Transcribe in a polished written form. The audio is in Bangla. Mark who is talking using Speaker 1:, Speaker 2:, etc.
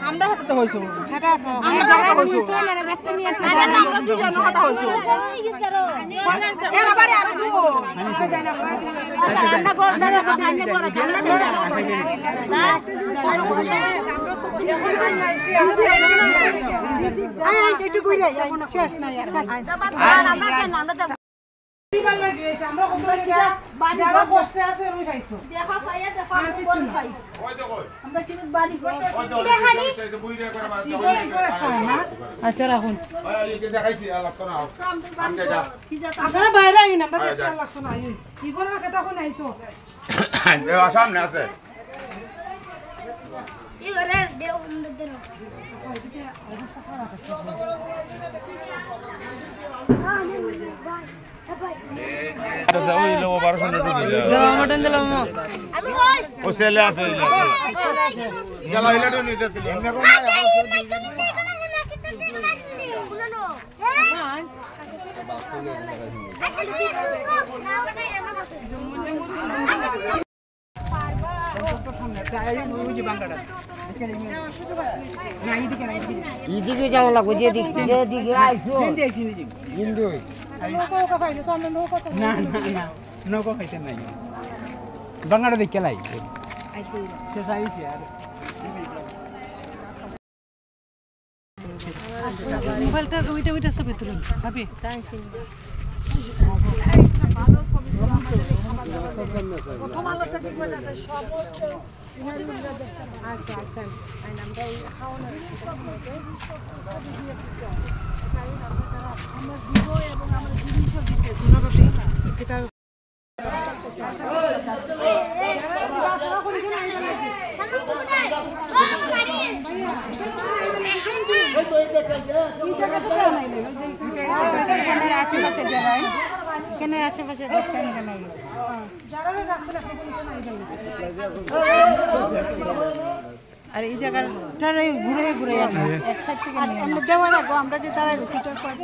Speaker 1: আমরা হতে হইছো আমরা হইছো না আমরা দুজন কথা হইছো এর বারে আর দুও আমরা গোল দাদা কথা আইনে পড়া না আরে একটু কইরা শেষ না यार আমরা কেন আমরা দিবার লাগিয়েছে আমরা কত লাগা যারা কষ্টে আছে রই খাইতো দেখা সাইয়া দেখা কোন খাই ওই দেখো আমরা কি বাড়ি দেখানি এটা বুইরা করে না আচ্ছা রাখুন এই যে দেখাইছি আল্লাহ তো নাও আপনারা বাইরে আইন আমরা দেখছি আল্লাহ তো নাই কি করে কাটা কোন আইতো দেও সামনে আছে এই ঘরে দেও দেও
Speaker 2: ইদিকে যাওয়া লাগবে যেদিকে আইসো
Speaker 3: না না না নৌকা খাইতে নাই বাংলাটা দেখে লাই শেষ আইছি আর
Speaker 1: মোবাইলটা ওইটা ছবি তুলুন ভাবি প্রথম আলোতে দেখবো যাতে সমস্ত আচ্ছা আচ্ছা আমরা এই খাওয়ানোর আমরা দিব এবং আমরা জিনিসও দিতেছি এটা আশেপাশে আর এই জায়গাটা ঘুরে ঘুরে এক সাইড থেকে আমরা দেওয়া রাখবো আমরা যে তারা সিটার পয়েন্ট